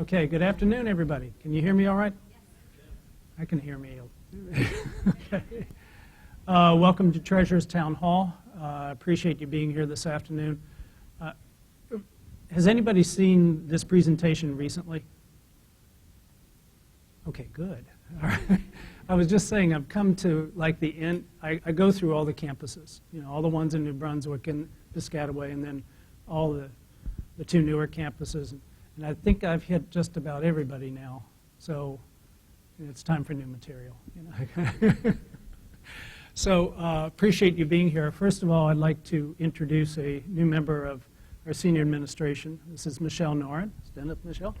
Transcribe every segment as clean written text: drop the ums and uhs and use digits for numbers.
Okay, good afternoon, everybody. Can you hear me all right? Yes. I can hear me. Okay. Welcome to Treasurer's Town Hall. Appreciate you being here this afternoon. Has anybody seen this presentation recently? Okay, good. All right. I was just saying I've come to like the end. I go through all the campuses, all the ones in New Brunswick and Piscataway, and then all the two newer campuses. And I think I've hit just about everybody now, so it's time for new material. So appreciate you being here. First of all, I'd like to introduce a new member of our senior administration. This is Michelle Noren. Stand up, Michelle.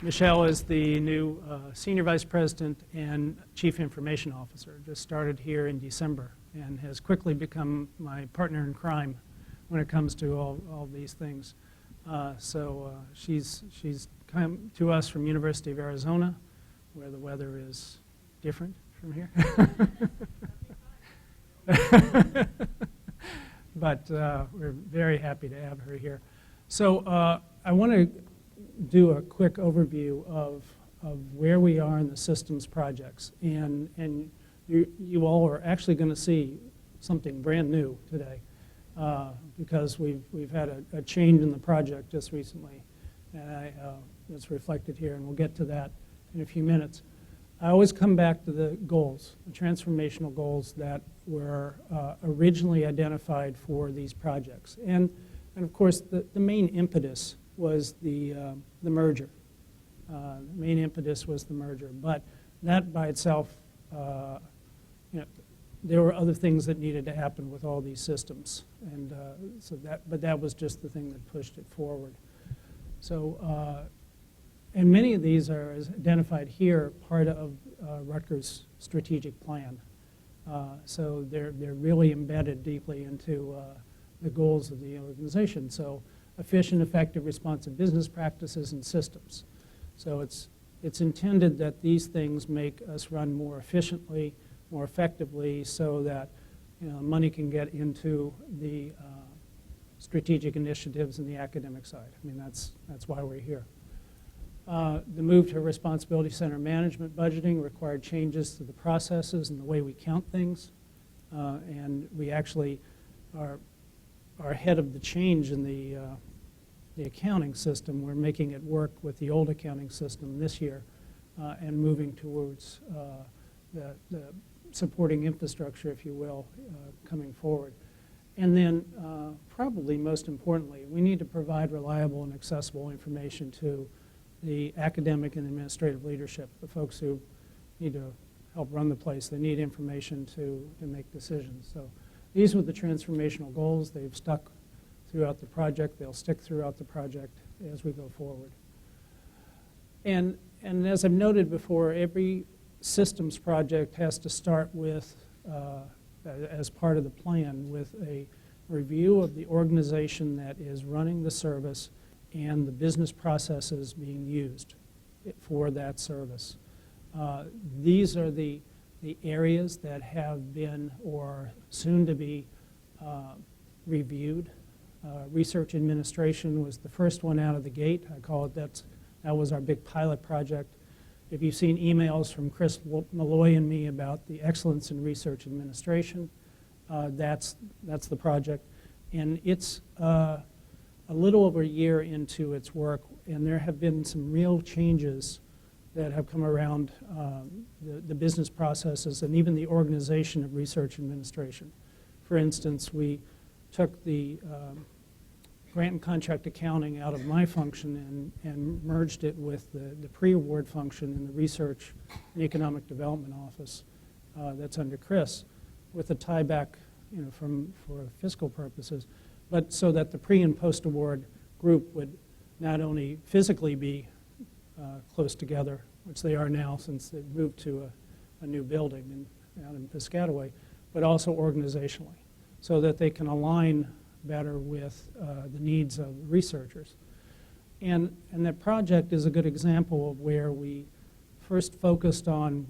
Michelle is the new Senior Vice President and Chief Information Officer. Just started here in December and has quickly become my partner in crime when it comes to all these things. She's come to us from University of Arizona, where the weather is different from here. But we're very happy to have her here. So I want to do a quick overview of where we are in the systems projects. And you all are actually going to see something brand new today. Because we've had a change in the project just recently, and it's reflected here, and we'll get to that in a few minutes. I always come back to the goals, the transformational goals that were originally identified for these projects, and of course the main impetus was the merger. The main impetus was the merger, but that by itself, there were other things that needed to happen with all these systems, and but that was just the thing that pushed it forward. So, and many of these are, as identified here, part of Rutgers' strategic plan. So they're really embedded deeply into the goals of the organization. So, efficient, effective, responsive business practices and systems. So it's intended that these things make us run more efficiently, more effectively, so that money can get into the strategic initiatives and the academic side. I mean, that's why we're here. The move to responsibility center management budgeting required changes to the processes and the way we count things, and we actually are ahead of the change in the accounting system. We're making it work with the old accounting system this year, and moving towards the supporting infrastructure, if you will, coming forward. And then, probably most importantly, we need to provide reliable and accessible information to the academic and administrative leadership, the folks who need to help run the place. They need information to make decisions. So these were the transformational goals. They've stuck throughout the project. They'll stick throughout the project as we go forward. And as I've noted before, every systems project has to start with, as part of the plan, with a review of the organization that is running the service and the business processes being used for that service. These are the areas that have been or soon to be reviewed. Research administration was the first one out of the gate. I call it that was our big pilot project. If you've seen emails from Chris Malloy and me about the excellence in research administration, that's the project. And it's a little over a year into its work, and there have been some real changes that have come around the business processes and even the organization of research administration. For instance, we took the grant and contract accounting out of my function and merged it with the pre-award function in the Research and Economic Development Office that's under Chris, with a tie back for fiscal purposes, but so that the pre- and post-award group would not only physically be close together, which they are now since they've moved to a new building out in Piscataway, but also organizationally, so that they can align better with the needs of researchers. And that project is a good example of where we first focused on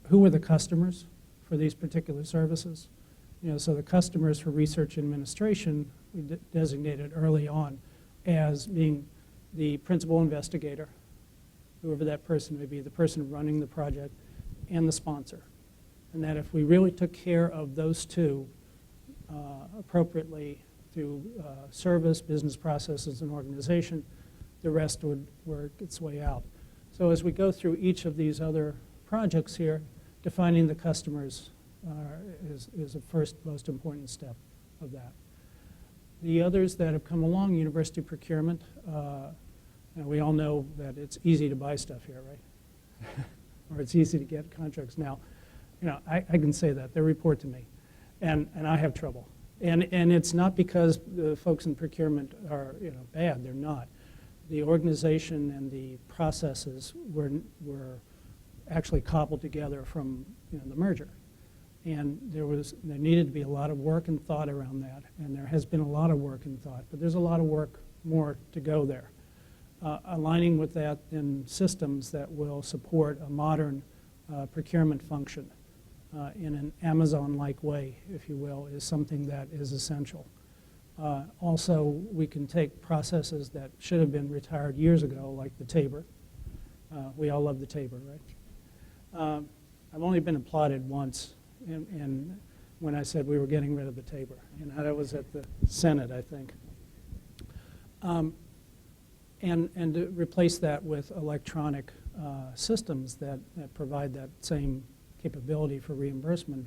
who were the customers for these particular services. So the customers for research administration we designated early on as being the principal investigator, whoever that person may be, the person running the project, and the sponsor. And that if we really took care of those two appropriately through service, business processes, and organization, the rest would work its way out. So as we go through each of these other projects here, defining the customers is the first most important step of that. The others that have come along, university procurement, and we all know that it's easy to buy stuff here, right? Or it's easy to get contracts now. You know, I can say that. They report to me, and I have trouble. And it's not because the folks in procurement are, you know, bad. They're not. The organization and the processes were actually cobbled together from, you know, the merger. And there needed to be a lot of work and thought around that, and there has been a lot of work and thought, but there's a lot of work more to go there. Aligning with that in systems that will support a modern procurement function in an Amazon-like way, if you will, is something that is essential. Also, we can take processes that should have been retired years ago, like the Tabor. We all love the Tabor, right? I've only been applauded once, and when I said we were getting rid of the Tabor, and that was at the Senate, I think. And to replace that with electronic systems that provide that same capability for reimbursement,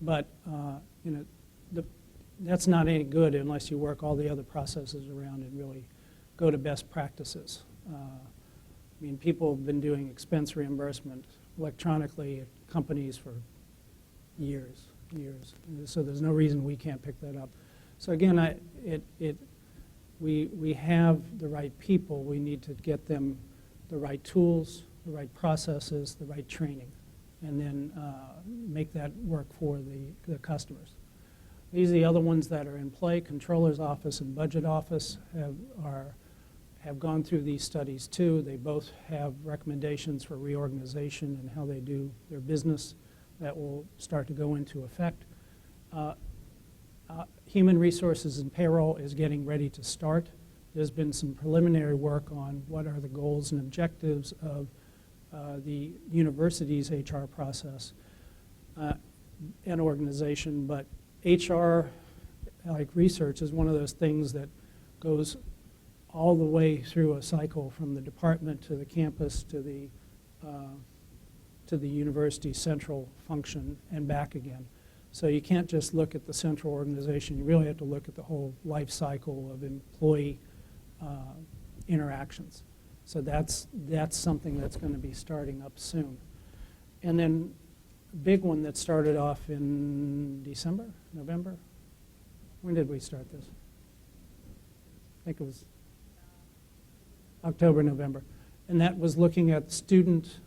but you know, that's not any good unless you work all the other processes around and really go to best practices. I mean, people have been doing expense reimbursement electronically at companies for years. So there's no reason we can't pick that up. So again, we have the right people. We need to get them the right tools, the right processes, the right training, and then make that work for the customers. These are the other ones that are in play. Controller's Office and Budget Office have gone through these studies too. They both have recommendations for reorganization and how they do their business that will start to go into effect. Human Resources and Payroll is getting ready to start. There's been some preliminary work on what are the goals and objectives of the university's HR process and organization, but HR, like research, is one of those things that goes all the way through a cycle from the department to the campus to the university central function and back again. So you can't just look at the central organization. You really have to look at the whole life cycle of employee interactions. So that's something that's going to be starting up soon. And then a big one that started off in December, November? When did we start this? I think it was October, November. And that was looking at student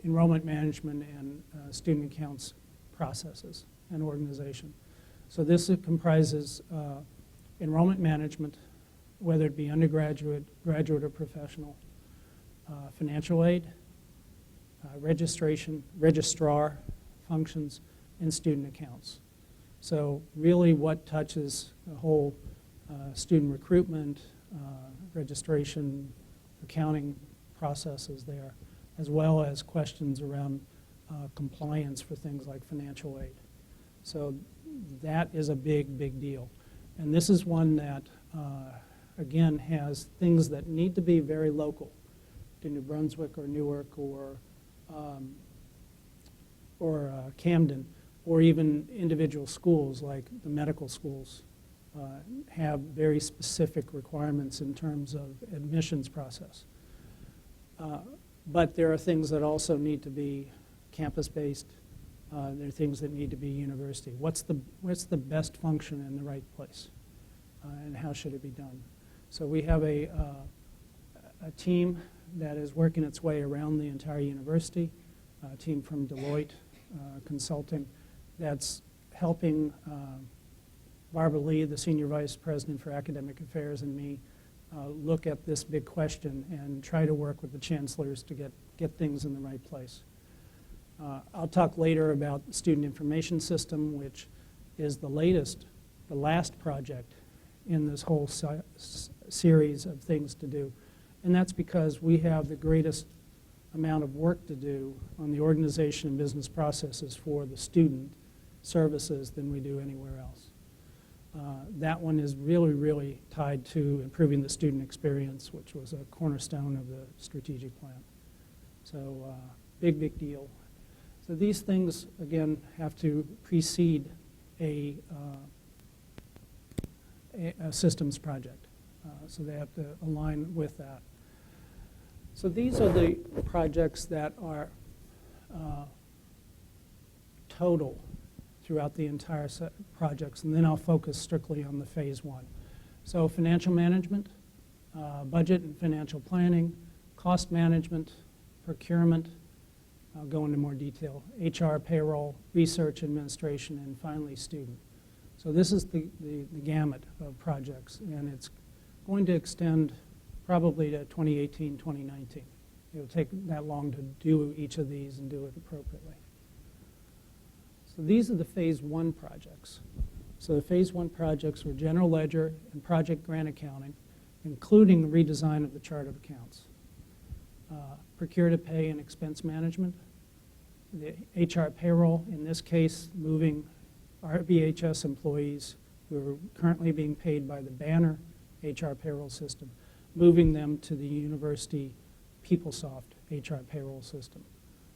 enrollment management and student accounts processes and organization. So this comprises enrollment management, whether it be undergraduate, graduate, or professional, financial aid, registration, registrar functions, and student accounts. So really what touches the whole student recruitment, registration, accounting processes there, as well as questions around compliance for things like financial aid. So that is a big, big deal. And this is one that, again, has things that need to be very local to New Brunswick or Newark or Camden, or even individual schools like the medical schools have very specific requirements in terms of admissions process. But there are things that also need to be campus-based. There are things that need to be university. What's the best function in the right place, and how should it be done? So we have a team that is working its way around the entire university, a team from Deloitte Consulting that's helping Barbara Lee, the Senior Vice President for Academic Affairs, and me look at this big question and try to work with the chancellors to get things in the right place. I'll talk later about the Student Information System, which is the last project in this whole series of things to do. And that's because we have the greatest amount of work to do on the organization and business processes for the student services than we do anywhere else. That one is really, really tied to improving the student experience, which was a cornerstone of the strategic plan. So big, big deal. So these things, again, have to precede a systems project. So they have to align with that. So these are the projects that are total throughout the entire set of projects, and then I'll focus strictly on the phase one. So financial management, budget and financial planning, cost management, procurement, I'll go into more detail, HR, payroll, research, administration, and finally student. So this is the gamut of projects, and it's going to extend probably to 2018, 2019. It'll take that long to do each of these and do it appropriately. So these are the phase one projects. So the phase one projects were general ledger and project grant accounting, including redesign of the chart of accounts. Procure to pay and expense management. The HR payroll, in this case, moving RBHS employees who are currently being paid by the Banner HR payroll system, moving them to the university PeopleSoft HR payroll system.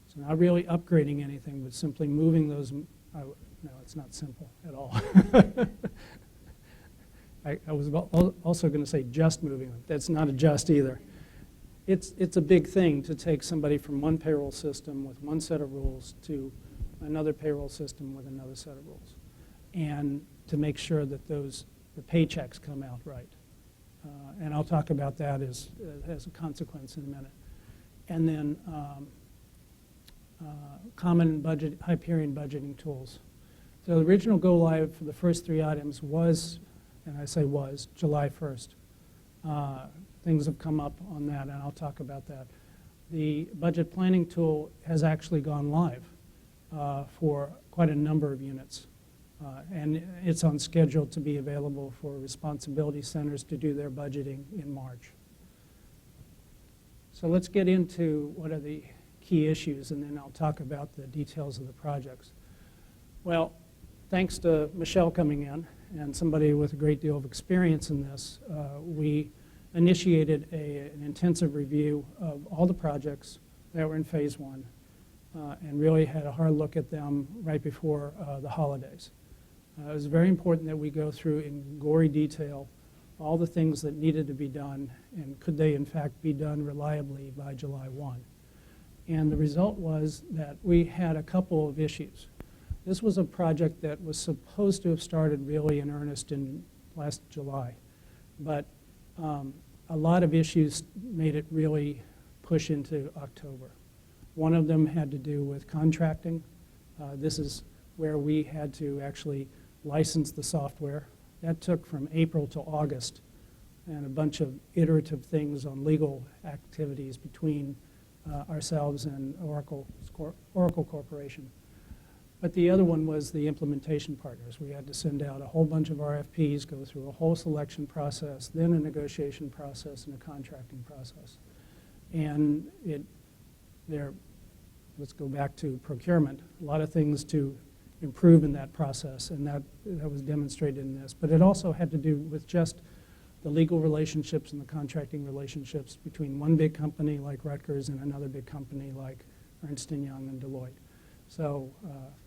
So not really upgrading anything, but simply moving those. No, it's not simple at all. I was also going to say just moving them. That's not a just either. It's a big thing to take somebody from one payroll system with one set of rules to another payroll system with another set of rules, and to make sure that the paychecks come out right. And I'll talk about that as a consequence in a minute. And then common budget, Hyperion budgeting tools. So the original go live for the first three items was, and I say was, July 1st. Things have come up on that, and I'll talk about that. The budget planning tool has actually gone live for quite a number of units. And it's on schedule to be available for responsibility centers to do their budgeting in March. So let's get into what are the key issues, and then I'll talk about the details of the projects. Well, thanks to Michelle coming in and somebody with a great deal of experience in this, we initiated an intensive review of all the projects that were in phase one and really had a hard look at them right before the holidays. It was very important that we go through in gory detail all the things that needed to be done, and could they in fact be done reliably by July 1. And the result was that we had a couple of issues. This was a project that was supposed to have started really in earnest in last July, but a lot of issues made it really push into October. One of them had to do with contracting. This is where we had to actually license the software. That took from April to August, and a bunch of iterative things on legal activities between ourselves and Oracle Corporation. But the other one was the implementation partners. We had to send out a whole bunch of RFPs, go through a whole selection process, then a negotiation process, and a contracting process. And let's go back to procurement. A lot of things to improve in that process, and that was demonstrated in this. But it also had to do with just the legal relationships and the contracting relationships between one big company like Rutgers and another big company like Ernst & Young and Deloitte. So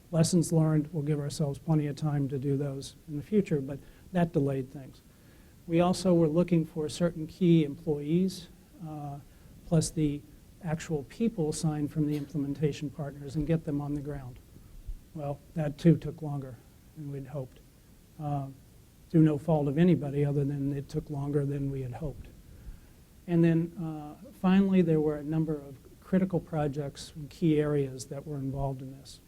lessons learned, we'll give ourselves plenty of time to do those in the future, but that delayed things. We also were looking for certain key employees, plus the actual people assigned from the implementation partners, and get them on the ground. Well, that too took longer than we'd hoped, through no fault of anybody other than it took longer than we had hoped. And then finally, there were a number of critical projects in key areas that were involved in this.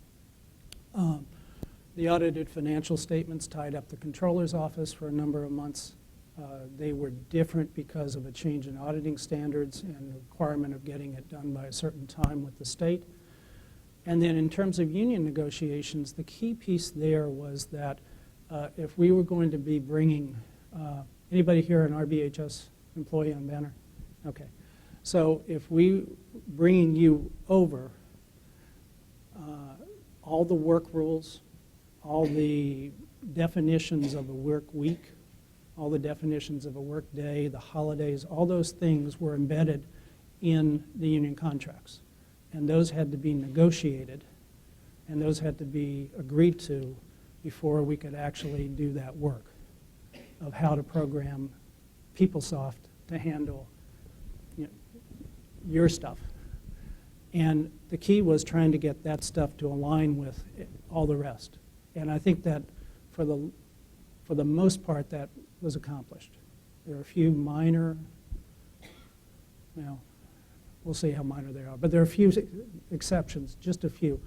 The audited financial statements tied up the controller's office for a number of months. They were different because of a change in auditing standards and the requirement of getting it done by a certain time with the state. And then in terms of union negotiations, the key piece there was that if we were going to be bringing, anybody here an RBHS employee on Banner? Okay. So if we bringing you over all the work rules, all the definitions of a work week, all the definitions of a work day, the holidays, all those things were embedded in the union contracts. And those had to be negotiated, and those had to be agreed to before we could actually do that work of how to program PeopleSoft to handle your stuff. And the key was trying to get that stuff to align with all the rest. And I think that for the most part, that was accomplished. There are a few minor, well, we'll see how minor they are, but there are a few exceptions, just a few.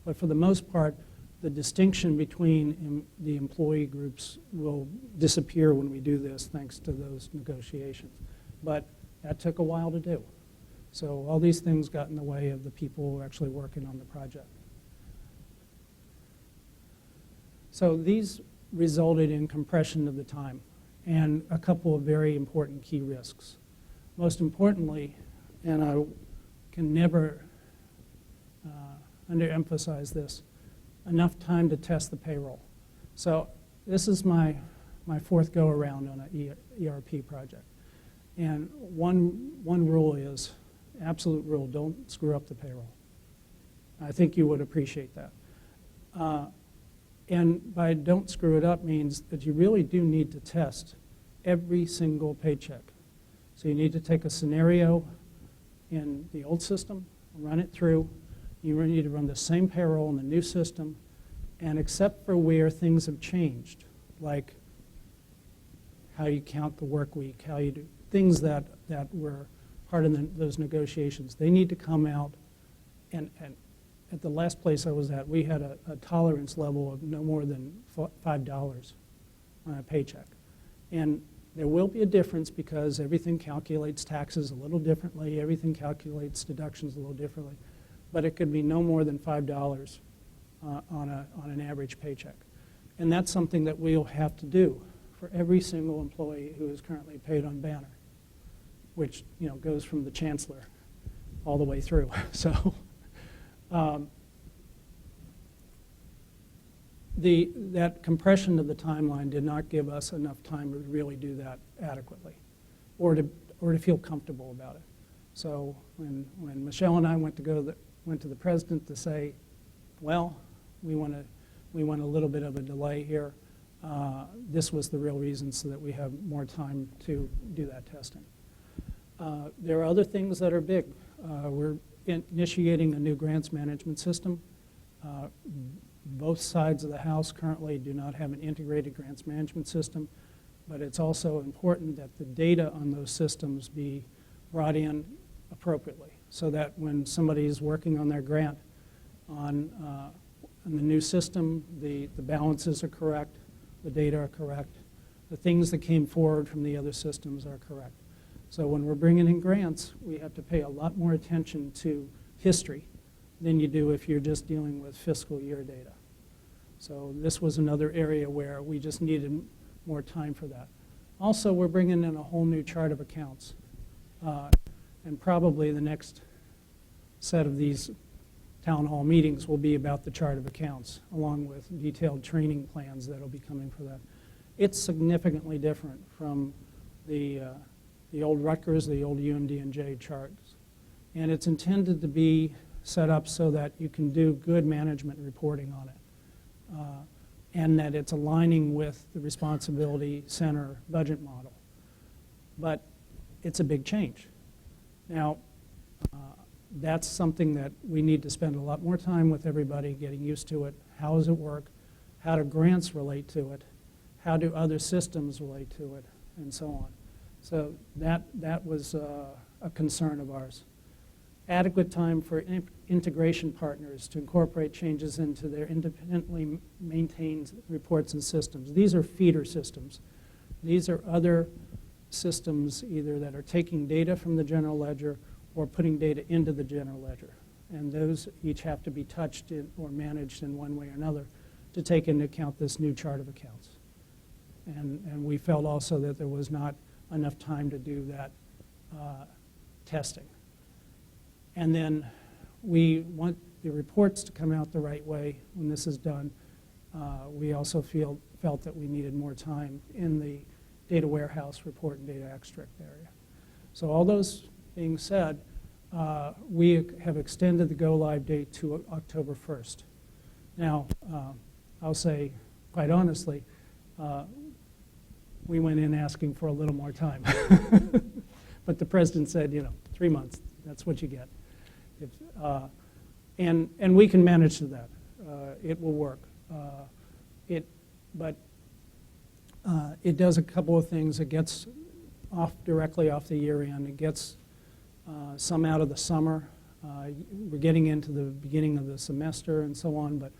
But for the most part, the distinction between the employee groups will disappear when we do this, thanks to those negotiations. But that took a while to do. So all these things got in the way of the people who were actually working on the project. So these resulted in compression of the time and a couple of very important key risks. Most importantly, and I can never underemphasize this, enough time to test the payroll. So this is my fourth go around on an ERP project. And one rule is, absolute rule, don't screw up the payroll. I think you would appreciate that. And by don't screw it up means that you really do need to test every single paycheck. So you need to take a scenario in the old system, run it through. You need to run the same payroll in the new system. And except for where things have changed, like how you count the work week, how you do things that were part of those negotiations, they need to come out. And at the last place I was at, we had a tolerance level of no more than $5 on a paycheck. And there will be a difference because everything calculates taxes a little differently, everything calculates deductions a little differently, but it could be no more than $5 on an average paycheck. And that's something that we'll have to do for every single employee who is currently paid on Banner, which goes from the chancellor all the way through. So that compression of the timeline did not give us enough time to really do that adequately or to feel comfortable about it. So when Michelle and I went to the president to say, well, we want a little bit of a delay here, this was the real reason, so that we have more time to do that testing. There are other things that are big. We're initiating a new grants management system. Both sides of the house currently do not have an integrated grants management system, but it's also important that the data on those systems be brought in appropriately, so that when somebody is working on their grant on the new system, the balances are correct, the data are correct, the things that came forward from the other systems are correct. So when we're bringing in grants, we have to pay a lot more attention to history than you do if you're just dealing with fiscal year data. So this was another area where we just needed more time for that. Also, we're bringing in a whole new chart of accounts. And probably the next set of these town hall meetings will be about the chart of accounts, along with detailed training plans that will be coming for that. It's significantly different from the old Rutgers, the old UMD&J charts. And it's intended to be set up so that you can do good management reporting on it, and that it's aligning with the responsibility center budget model. But it's a big change. Now, that's something that we need to spend a lot more time with everybody, getting used to it. How does it work? How do grants relate to it? How do other systems relate to it? And so on. So that was a concern of ours. Adequate time for integration partners to incorporate changes into their independently maintained reports and systems. These are feeder systems. These are other systems either that are taking data from the general ledger or putting data into the general ledger. And those each have to be touched or managed in one way or another to take into account this new chart of accounts. And we felt also that there was not enough time to do that testing. And then we want the reports to come out the right way when this is done. We also felt that we needed more time in the data warehouse report and data extract area. So all those being said, we have extended the go-live date to October 1st. Now, I'll say, quite honestly, we went in asking for a little more time. But the president said, 3 months, that's what you get. And we can manage to that. It will work. But it does a couple of things. It gets directly off the year end. It gets some out of the summer. We're getting into the beginning of the semester and so on, but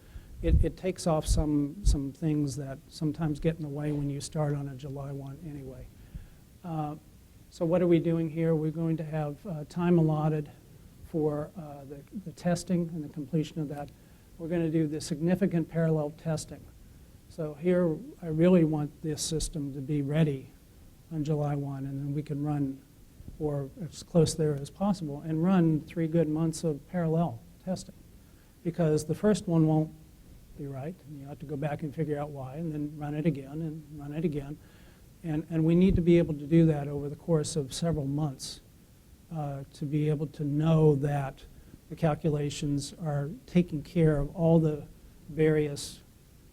it takes off some things that sometimes get in the way when you start on a July 1 anyway. So what are we doing here? We're going to have time allotted for the testing and the completion of that. We're going to do the significant parallel testing. So here, I really want this system to be ready on July 1, and then we can run, or as close there as possible, and run 3 good months of parallel testing. Because the first one won't be right, and you have to go back and figure out why, and then run it again, and run it again. And we need to be able to do that over the course of several months to be able to know that the calculations are taking care of all the various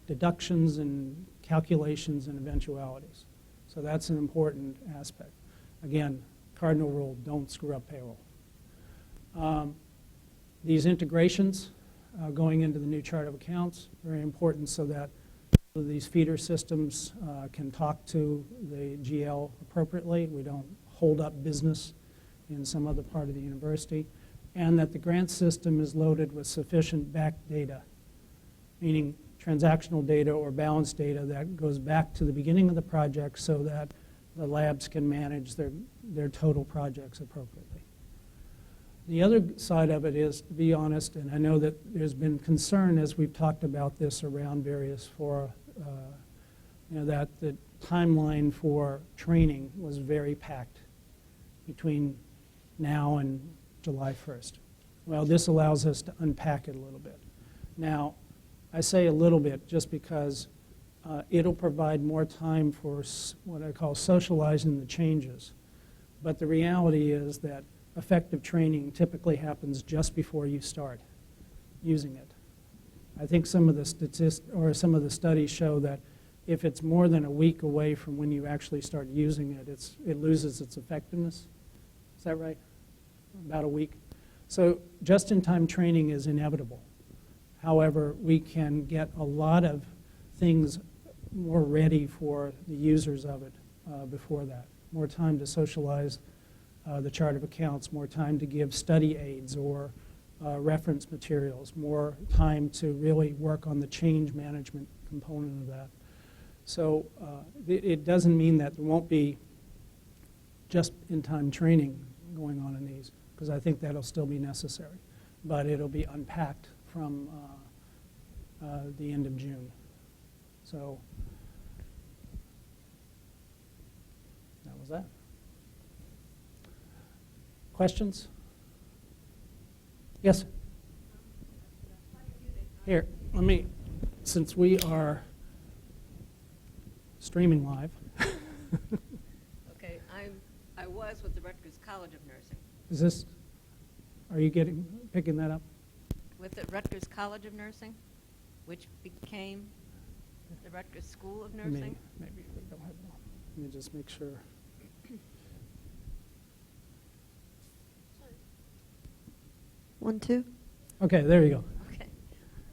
deductions and calculations and eventualities. So that's an important aspect. Again, cardinal rule, don't screw up payroll. These integrations going into the new chart of accounts, very important so that these feeder systems can talk to the GL appropriately. We don't hold up business in some other part of the university. And that the grant system is loaded with sufficient back data, meaning transactional data or balance data that goes back to the beginning of the project so that the labs can manage their total projects appropriately. The other side of it is, to be honest, and I know that there's been concern as we've talked about this around various fora, that the timeline for training was very packed between now and July 1st. Well, this allows us to unpack it a little bit. Now, I say a little bit just because it'll provide more time for what I call socializing the changes. But the reality is that effective training typically happens just before you start using it. I think some of the studies show that if it's more than a week away from when you actually start using it, it loses its effectiveness. Is that right? About a week. So just-in-time training is inevitable. However, we can get a lot of things more ready for the users of it before that. More time to socialize the chart of accounts, more time to give study aids or reference materials, more time to really work on the change management component of that. So it doesn't mean that there won't be just-in-time training going on in these, because I think that'll still be necessary. But it'll be unpacked from the end of June. So that was that. Questions? Yes? Here, since we are streaming live. Okay, I was with the Rutgers College of Nursing. Are you picking that up? With the Rutgers College of Nursing, which became the Rutgers School of Nursing. Maybe we don't have one. Let me just make sure. One, two. Okay, there you go. Okay.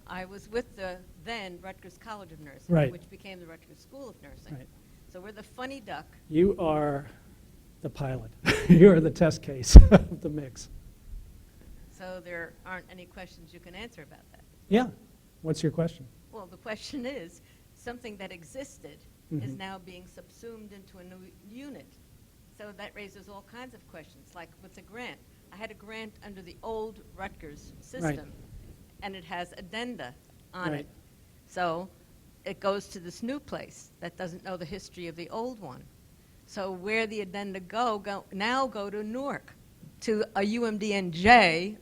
I was with the then Rutgers College of Nursing, Right. which became the Rutgers School of Nursing. Right. So we're the funny duck. You are the pilot. You are the test case of the mix. So there aren't any questions you can answer about that. Yeah. What's your question? Well, the question is, something that existed is now being subsumed into a new unit. So that raises all kinds of questions, like with the grant. I had a grant under the old Rutgers system, and it has addenda on Right. it. So it goes to this new place that doesn't know the history of the old one. So where the addenda now go to Newark. to a UMDNJ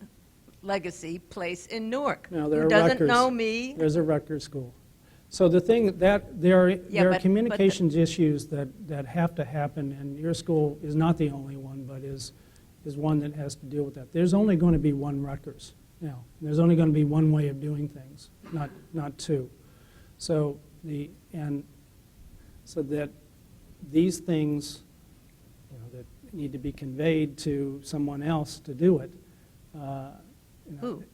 legacy place in Newark. No, there Who are doesn't Rutgers. know me? There's a Rutgers school. So the thing that there are but communications issues that have to happen, and your school is not the only one, but is one that has to deal with that. There's only going to be one Rutgers now. There's only going to be one way of doing things, not two. So so that these things, that need to be conveyed to someone else to do it. Who?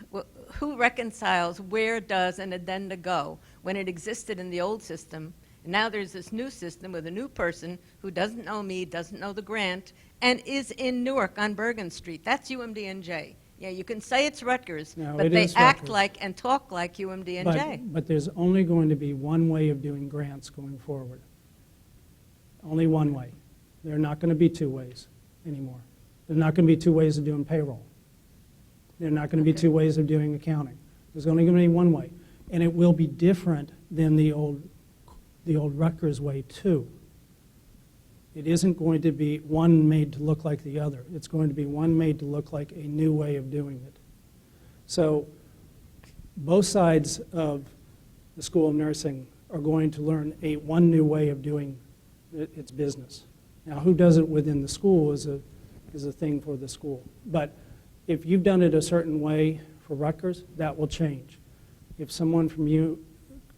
Well, who reconciles where does an addenda go when it existed in the old system, and now there's this new system with a new person who doesn't know me, doesn't know the grant, and is in Newark on Bergen Street? That's UMDNJ. Yeah, you can say it's Rutgers, No, but it they is act Rutgers. like and talk like UMDNJ. But there's only going to be one way of doing grants going forward. Only one way. There are not going to be two ways anymore. There's not going to be two ways of doing payroll. There are not going to be two ways of doing accounting. There's only going to be one way. And it will be different than the old Rutgers way, too. It isn't going to be one made to look like the other. It's going to be one made to look like a new way of doing it. So both sides of the School of Nursing are going to learn one new way of doing its business. Now, who does it within the school is a thing for the school. But if you've done it a certain way for Rutgers, that will change. If someone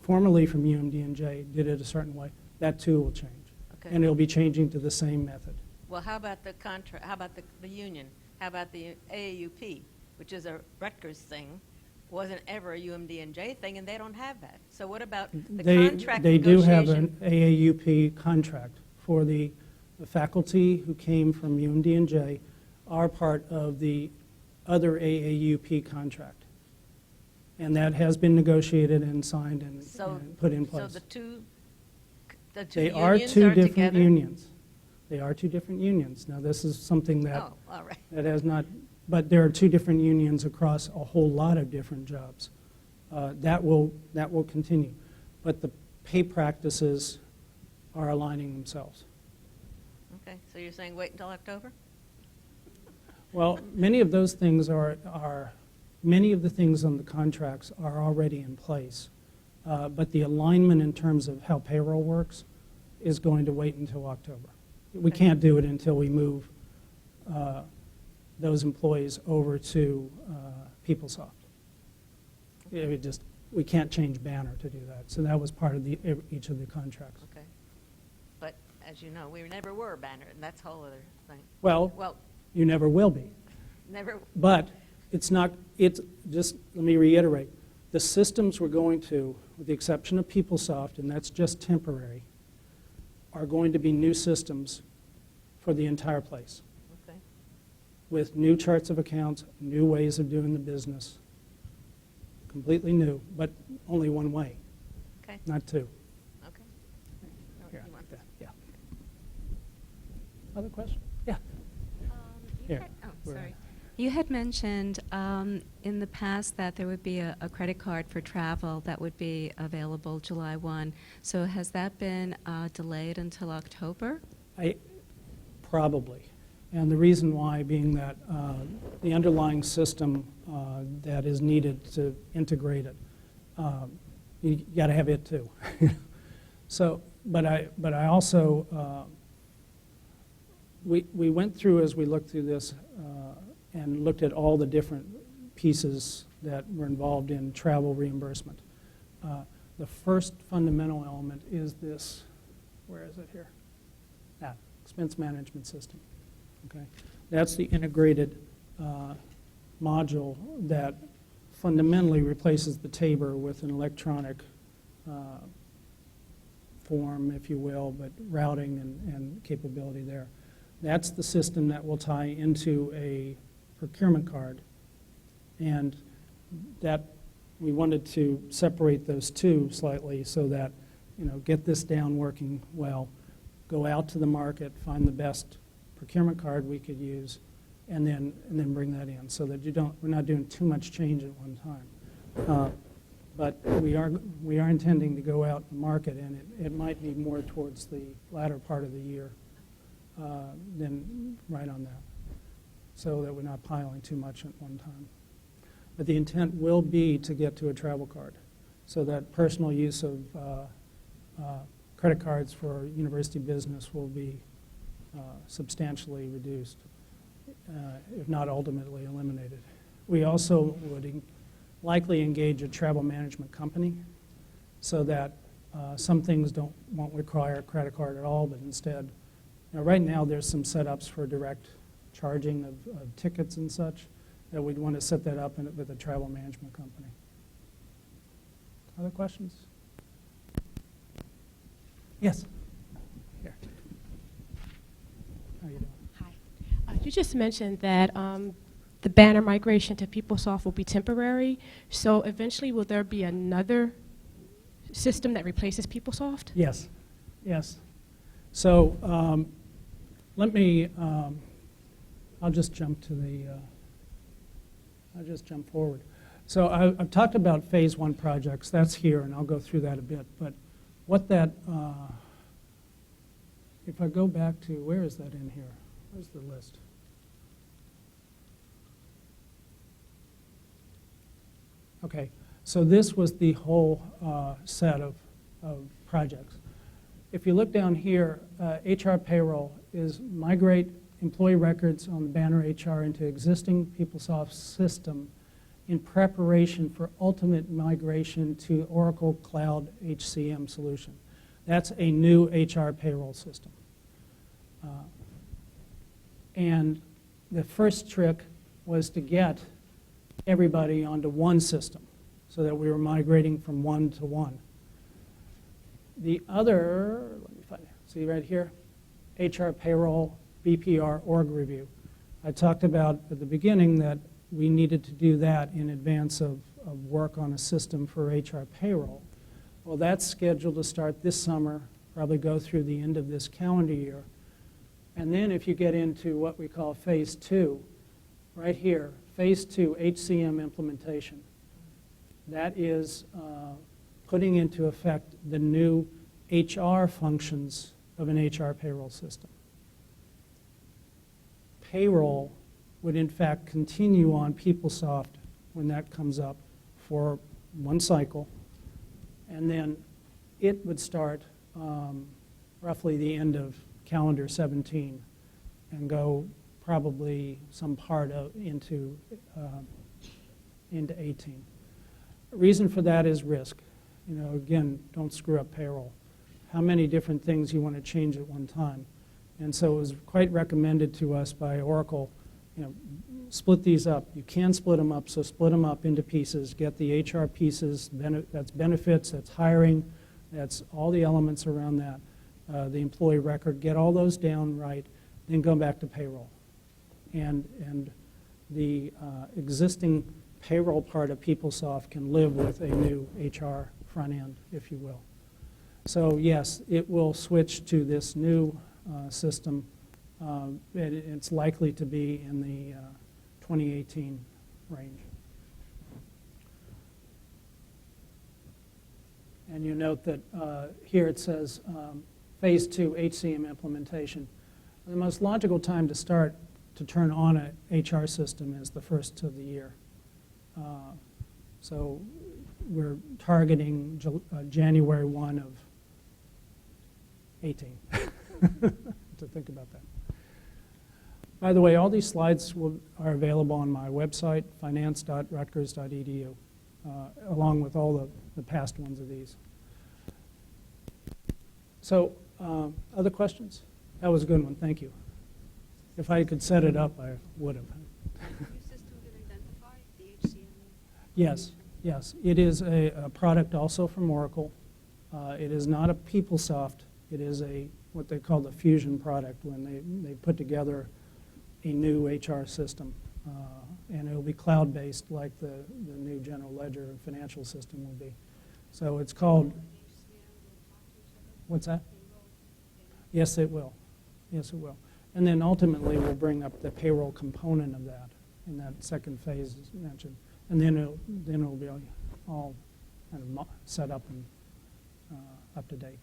formerly from UMDNJ did it a certain way, that too will change. Okay. And it'll be changing to the same method. Well, how about the contract? How about the union? How about the AAUP, which is a Rutgers thing, wasn't ever a UMDNJ thing, and they don't have that. So what about the contract They do have negotiation? an AAUP contract for the faculty who came from UMDNJ are part of the other AAUP contract. And that has been negotiated and signed and put in place. So the two They are unions two are different together? unions. They are two different unions. Now, this is something that, Oh, all right. that has not, but there are two different unions across a whole lot of different jobs. That will continue. But the pay practices are aligning themselves. Okay, so you're saying wait until October? Well, many of those things many of the things on the contracts are already in place. But the alignment in terms of how payroll works is going to wait until October. We Okay. can't do it until we move those employees over to PeopleSoft. We can't change Banner to do that. So that was part of each of the contracts. Okay. But as you know, we never were Banner, and that's a whole other thing. Well, Well, you never will be. never, But just let me reiterate, the systems we're going to, with the exception of PeopleSoft, and that's just temporary, are going to be new systems for the entire place, okay. with new charts of accounts, new ways of doing the business, completely new, but only one way, Okay, not two. okay. No, Here, you want- yeah. Other question? Yeah. Here. We're- Sorry. You had mentioned in the past that there would be a credit card for travel that would be available July 1. So has that been delayed until October? Probably. And the reason why being that the underlying system that is needed to integrate it, you got to have it too. So, but I also, we went through as we looked through this and looked at all the different pieces that were involved in travel reimbursement. The first fundamental element is this, where is it here? That, expense management system, okay? That's the integrated module that fundamentally replaces the Tabor with an electronic form, if you will, but routing and capability there. That's the system that will tie into a procurement card, and that we wanted to separate those two slightly so that, get this down working well, go out to the market, find the best procurement card we could use, and then bring that in so that we're not doing too much change at one time. But we are intending to go out and market, and it might be more towards the latter part of the year than right on that. so that we're not piling too much at one time. But the intent will be to get to a travel card, so that personal use of credit cards for university business will be substantially reduced, if not ultimately eliminated. We also would likely engage a travel management company so that some things won't require a credit card at all, but instead, right now there's some setups for direct charging of tickets and such, that we'd want to set that up with a travel management company. Other questions? Yes. Here. How you doing? Hi. You just mentioned that the banner migration to PeopleSoft will be temporary. So eventually, will there be another system that replaces PeopleSoft? Yes. Yes. So let me. I'll just jump to the. I'll just jump forward. So I've talked about phase 1 projects. That's here, and I'll go through that a bit. But what that, if I go back to, where is that in here? Where's the list? Okay, so this was the whole set of projects. If you look down here, HR payroll is migrate employee records on the Banner HR into existing PeopleSoft system in preparation for ultimate migration to Oracle Cloud HCM solution. That's a new HR payroll system. And the first trick was to get everybody onto one system so that we were migrating from one to one. The other, let me find it, see right here, HR payroll, BPR org review. I talked about at the beginning that we needed to do that in advance of work on a system for HR payroll. Well, that's scheduled to start this summer, probably go through the end of this calendar year. And then if you get into what we call phase 2, right here, phase 2 HCM implementation. That is putting into effect the new HR functions of an HR payroll system. Payroll would in fact continue on PeopleSoft when that comes up for one cycle, and then it would start roughly the end of calendar 17 and go probably some part of into 18. The reason for that is risk. Again, don't screw up payroll. How many different things you want to change at one time? And so it was quite recommended to us by Oracle, split these up. You can split them up, so split them up into pieces. Get the HR pieces, that's benefits, that's hiring, that's all the elements around that. The employee record, get all those down right, then go back to payroll. And the existing payroll part of PeopleSoft can live with a new HR front end, if you will. So yes, it will switch to this new system. It's likely to be in the 2018 range. And you note that here it says phase 2 HCM implementation. The most logical time to start to turn on an HR system is the first of the year. So we're targeting January 1 of 18. To think about that. By the way, all these slides are available on my website, finance.rutgers.edu, along with all the past ones of these. So, other questions? That was a good one, thank you. If I could set it up, I would have. Your system been identified, the HCM? Yes, yes. It is a product also from Oracle. It is not a PeopleSoft. It is what they call the fusion product when they put together a new HR system. And it will be cloud-based like the new general ledger and financial system will be. So it's called, what's that? Yes, it will. Yes, it will. And then ultimately we'll bring up the payroll component of that in that second phase as mentioned. And then it'll be all kind of set up and up to date.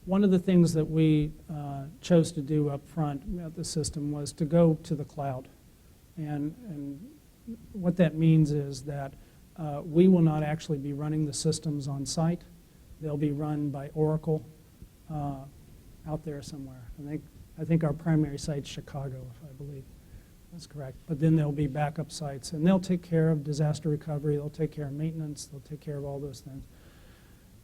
One of the things that we chose to do up front about the system was to go to the cloud. And what that means is that we will not actually be running the systems on site. They'll be run by Oracle out there somewhere. I think our primary site's Chicago, if I believe that's correct. But then there'll be backup sites, and they'll take care of disaster recovery. They'll take care of maintenance. They'll take care of all those things.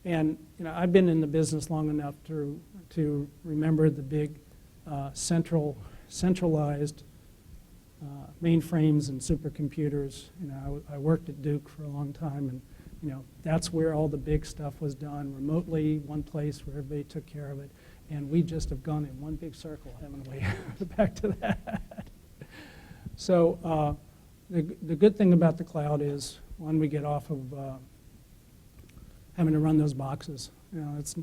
And I've been in the business long enough to remember the big centralized mainframes and supercomputers. I worked at Duke for a long time, and that's where all the big stuff was done remotely, one place where everybody took care of it. And we just have gone in one big circle, haven't we? Back to that. So the good thing about the cloud is, one, we get off of having to run those boxes. It's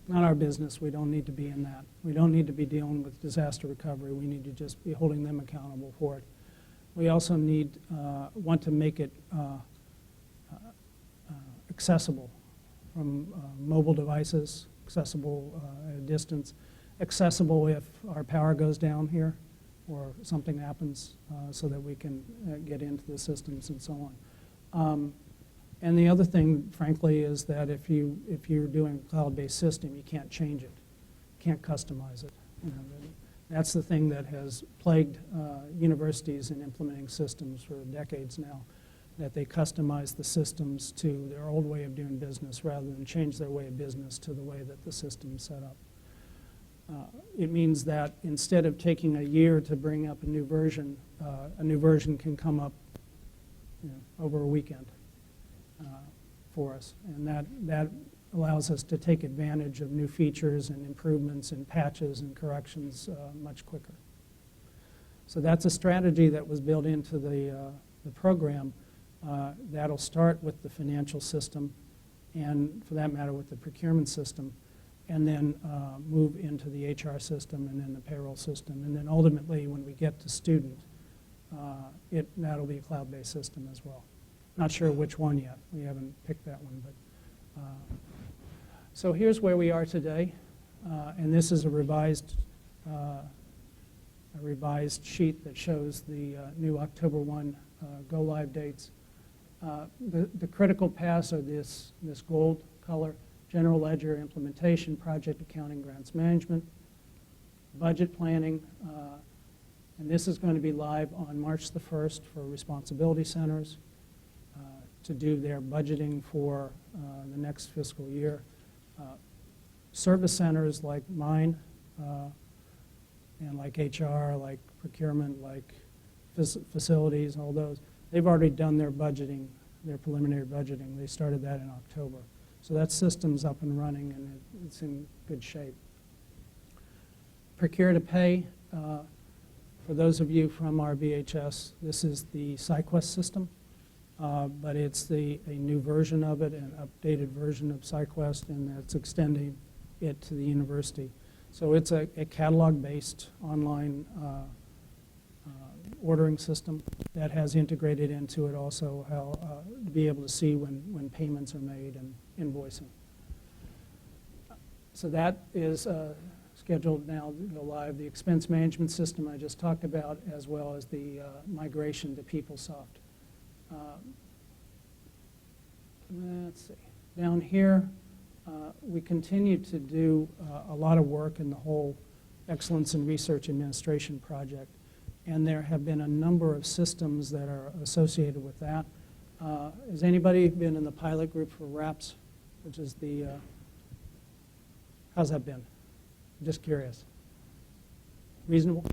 not our business. We don't need to be in that. We don't need to be dealing with disaster recovery. We need to just be holding them accountable for it. We also want to make it accessible from mobile devices, accessible at a distance, accessible if our power goes down here or something happens, so that we can get into the systems and so on. And the other thing, frankly, is that if you're doing a cloud-based system, you can't change it, can't customize it. That's the thing that has plagued universities in implementing systems for decades now, that they customize the systems to their old way of doing business rather than change their way of business to the way that the system's set up. It means that instead of taking a year to bring up a new version can come up over a weekend for us. And that allows us to take advantage of new features and improvements and patches and corrections much quicker. So that's a strategy that was built into the program. That'll start with the financial system, and for that matter with the procurement system, and then move into the HR system and then the payroll system. And then ultimately, when we get to student, that'll be a cloud-based system as well. Not sure which one yet. We haven't picked that one. But so here's where we are today. And this is a revised sheet that shows the new October 1 go-live dates. The critical paths are this gold color: general ledger, implementation, project accounting, grants management, budget planning. And this is going to be live on March the 1st for responsibility centers to do their budgeting for the next fiscal year. Service centers like mine and like HR, like procurement, like facilities, all those, they've already done their budgeting, their preliminary budgeting. They started that in October. So that system's up and running, and it's in good shape. Procure to pay, for those of you from our BHS, this is the SciQuest system, but it's a new version of it, an updated version of SciQuest, and it's extending it to the university. So it's a catalog-based online ordering system that has integrated into it also how to be able to see when payments are made and invoicing. So that is scheduled now to go live. The expense management system I just talked about, as well as the migration to PeopleSoft. Let's see. Down here, we continue to do a lot of work in the whole Excellence in Research Administration project. And there have been a number of systems that are associated with that. Has anybody been in the pilot group for RAPS, which is the, how's that been? I'm just curious. Reasonable?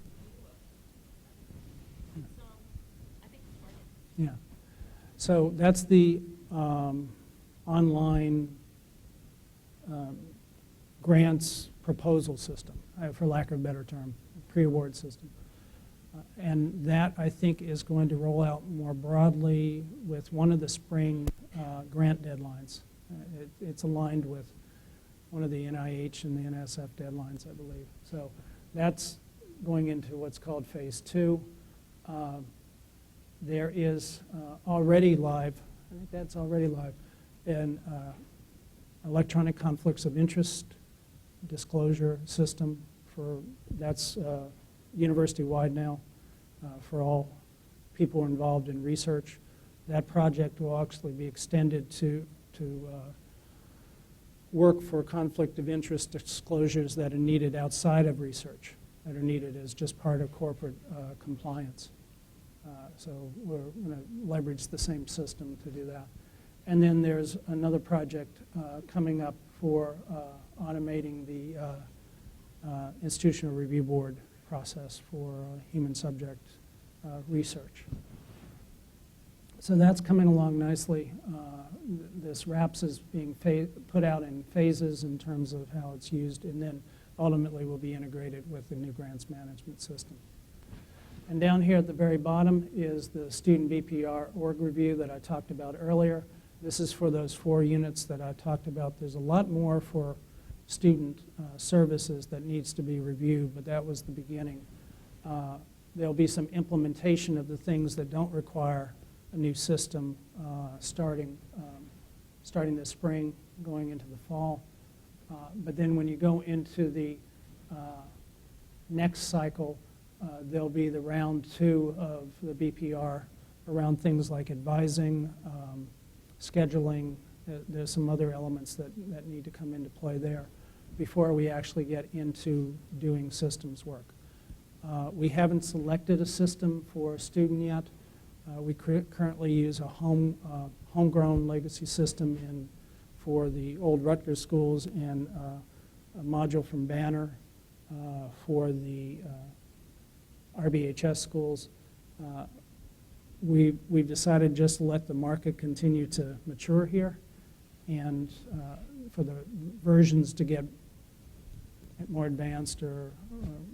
Yeah. So that's the online grants proposal system, for lack of a better term, pre-award system. And that, I think, is going to roll out more broadly with one of the spring grant deadlines. It's aligned with one of the NIH and the NSF deadlines, I believe. So that's going into what's called phase 2. There is already live, I think that's already live, an electronic conflicts of interest disclosure system that's university-wide now for all people involved in research. That project will actually be extended to work for conflict of interest disclosures that are needed outside of research, that are needed as just part of corporate compliance. So we're going to leverage the same system to do that. And then there's another project coming up for automating the Institutional Review Board process for human subject research. So that's coming along nicely. This RAPS is being put out in phases in terms of how it's used, and then ultimately will be integrated with the new grants management system. And down here at the very bottom is the student BPR org review that I talked about earlier. This is for those 4 units that I talked about. There's a lot more for student services that needs to be reviewed, but that was the beginning. There'll be some implementation of the things that don't require a new system starting this spring, going into the fall. But then when you go into the next cycle, there'll be the round 2 of the BPR around things like advising, scheduling. There's some other elements that need to come into play there before we actually get into doing systems work. We haven't selected a system for a student yet. We currently use a homegrown legacy system for the old Rutgers schools and a module from Banner for the RBHS schools. We've decided just to let the market continue to mature here and for the versions to get more advanced or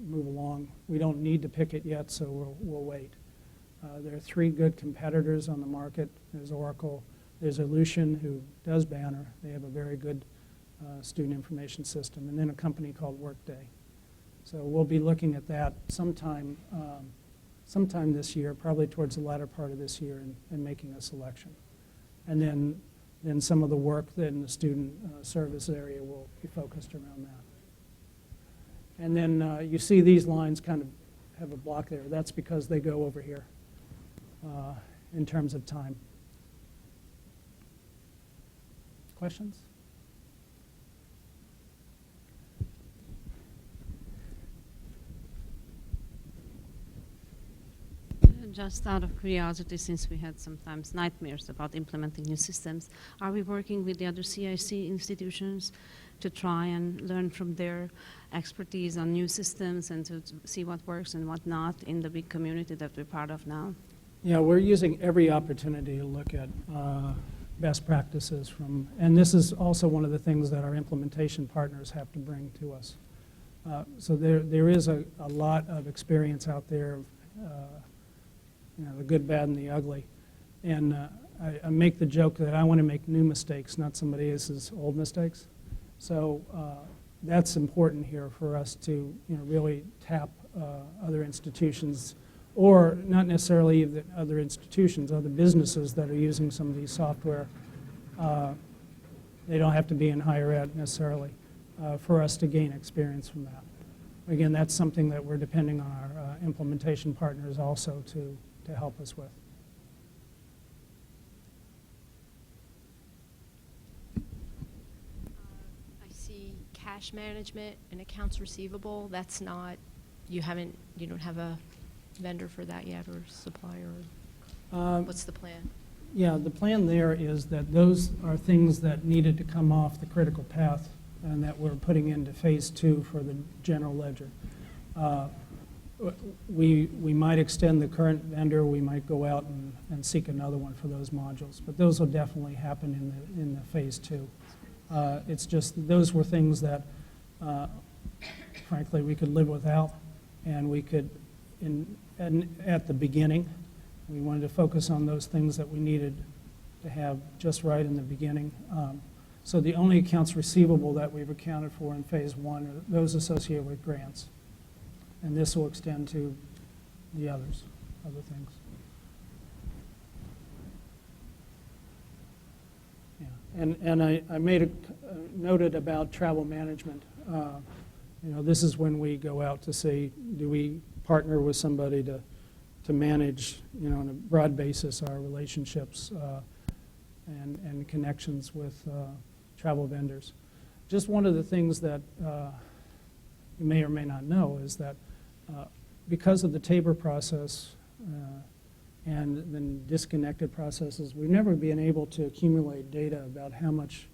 move along. We don't need to pick it yet, so we'll wait. There are 3 good competitors on the market. There's Oracle, there's Ellucian, who does Banner. They have a very good student information system, and then a company called Workday. So we'll be looking at that sometime this year, probably towards the latter part of this year, and making a selection. And then some of the work in the student service area will be focused around that. And then you see these lines kind of have a block there. That's because they go over here in terms of time. Questions? Just out of curiosity, since we had sometimes nightmares about implementing new systems, are we working with the other CIC institutions to try and learn from their expertise on new systems and to see what works and what not in the big community that we're part of now? Yeah, we're using every opportunity to look at best practices and this is also one of the things that our implementation partners have to bring to us. So there is a lot of experience out there, the good, bad, and the ugly. And I make the joke that I want to make new mistakes, not somebody else's old mistakes. So that's important here for us to really tap other institutions, or not necessarily the other institutions, other businesses that are using some of these software. They don't have to be in higher ed necessarily for us to gain experience from that. Again, that's something that we're depending on our implementation partners also to help us with. I see cash management and accounts receivable. That's not, you don't have a vendor for that yet, or supplier? What's the plan? Yeah, the plan there is that those are things that needed to come off the critical path and that we're putting into phase 2 for the general ledger. We might extend the current vendor. We might go out and seek another one for those modules, but those will definitely happen in the phase 2. It's just those were things that, frankly, we could live without, and we could, at the beginning, we wanted to focus on those things that we needed to have just right in the beginning. So the only accounts receivable that we've accounted for in phase 1 are those associated with grants. And this will extend to the other things. Yeah. And I made noted about travel management. This is when we go out to say, do we partner with somebody to manage, on a broad basis, our relationships and connections with travel vendors. Just one of the things that you may or may not know is that because of the Tabor process and then disconnected processes, we've never been able to accumulate data about how much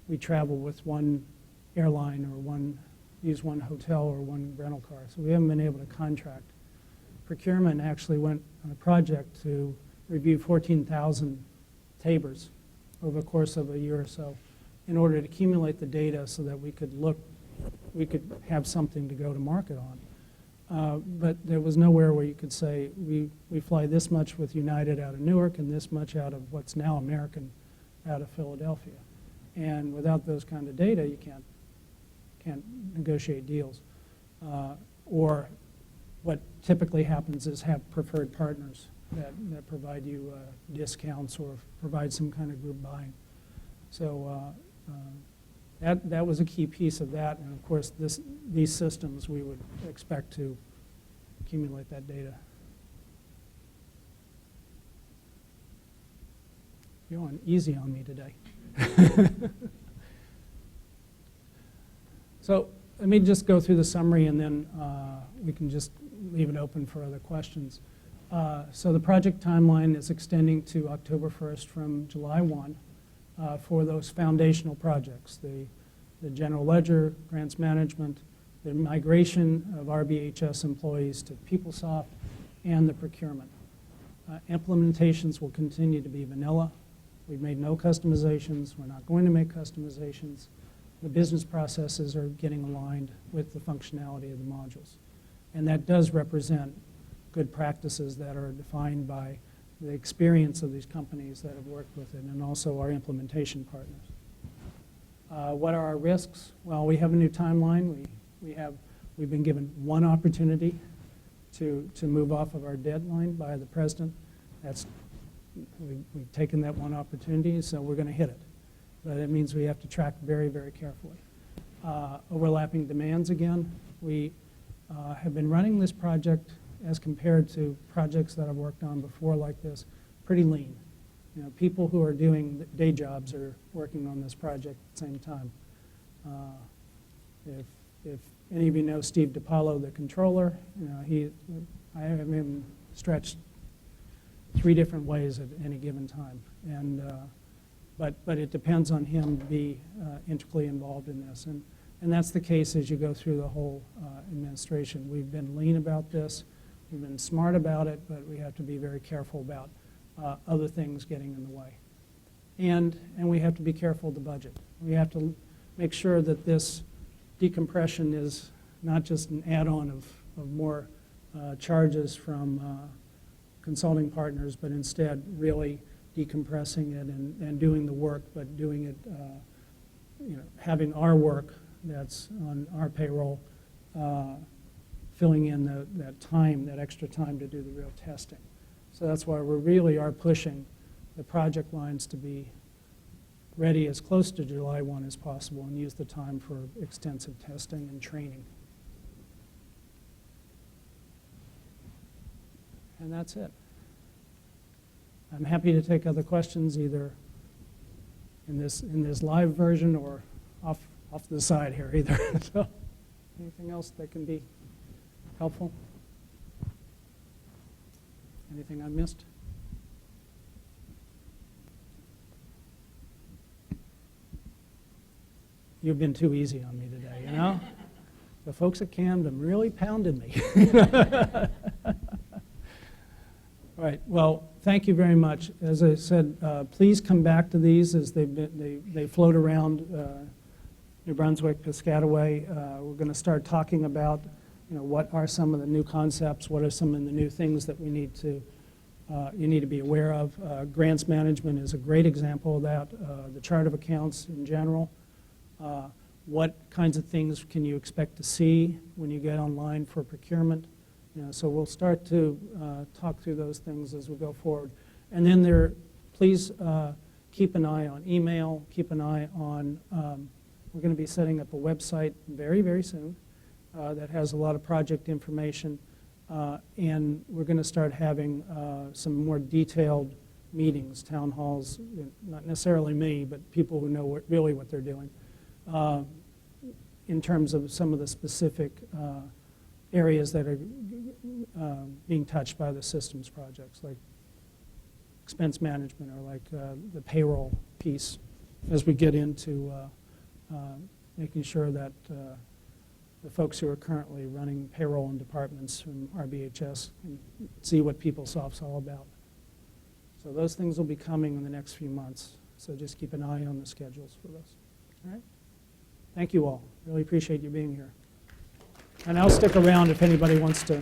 we travel with one airline or use one hotel or one rental car. So we haven't been able to contract. Procurement actually went on a project to review 14,000 Tabors over the course of a year or so in order to accumulate the data so that we could have something to go to market on. But there was nowhere where you could say, we fly this much with United out of Newark and this much out of what's now American out of Philadelphia. And without those kind of data, you can't negotiate deals. Or what typically happens is have preferred partners that provide you discounts or provide some kind of group buying. So that was a key piece of that. And of course, these systems, we would expect to accumulate that data. You're going easy on me today. So let me just go through the summary, and then we can just leave it open for other questions. So the project timeline is extending to October 1st from July 1 for those foundational projects, the general ledger, grants management, the migration of RBHS employees to PeopleSoft, and the procurement. Implementations will continue to be vanilla. We've made no customizations. We're not going to make customizations. The business processes are getting aligned with the functionality of the modules. And that does represent good practices that are defined by the experience of these companies that have worked with it, and also our implementation partners. What are our risks? Well, we have a new timeline. We've been given one opportunity to move off of our deadline by the president. We've taken that one opportunity, so we're going to hit it. But it means we have to track very, very carefully. Overlapping demands again. We have been running this project as compared to projects that I've worked on before like this, pretty lean. People who are doing day jobs are working on this project at the same time. If any of you know Steve DiPaolo, the controller, I have him stretched 3 different ways at any given time. And but it depends on him to be intricately involved in this. And that's the case as you go through the whole administration. We've been lean about this. We've been smart about it, but we have to be very careful about other things getting in the way. And we have to be careful of the budget. We have to make sure that this decompression is not just an add-on of more charges from consulting partners, but instead really decompressing it and doing the work, but doing it, having our work that's on our payroll, filling in that extra time to do the real testing. So that's why we really are pushing the project lines to be ready as close to July 1 as possible and use the time for extensive testing and training. And that's it. I'm happy to take other questions either in this live version or off to the side here either. So, anything else that can be helpful? Anything I missed? You've been too easy on me today, The folks at Camden really pounded me. All right, well, thank you very much. As I said, please come back to these as they float around New Brunswick, Piscataway. We're going to start talking about what are some of the new concepts, what are some of the new things that you need to be aware of. Grants management is a great example of that. The chart of accounts in general. What kinds of things can you expect to see when you get online for procurement? So we'll start to talk through those things as we go forward. And then please keep an eye on email, keep an eye on We're going to be setting up a website very, very soon that has a lot of project information. And we're going to start having some more detailed meetings, town halls, not necessarily me, but people who know really what they're doing, in terms of some of the specific areas that are being touched by the systems projects, like expense management or like the payroll piece, as we get into making sure that the folks who are currently running payroll in departments from RBHS can see what PeopleSoft's all about. So those things will be coming in the next few months. So just keep an eye on the schedules for those. All right? Thank you all. Really appreciate you being here. And I'll stick around if anybody wants to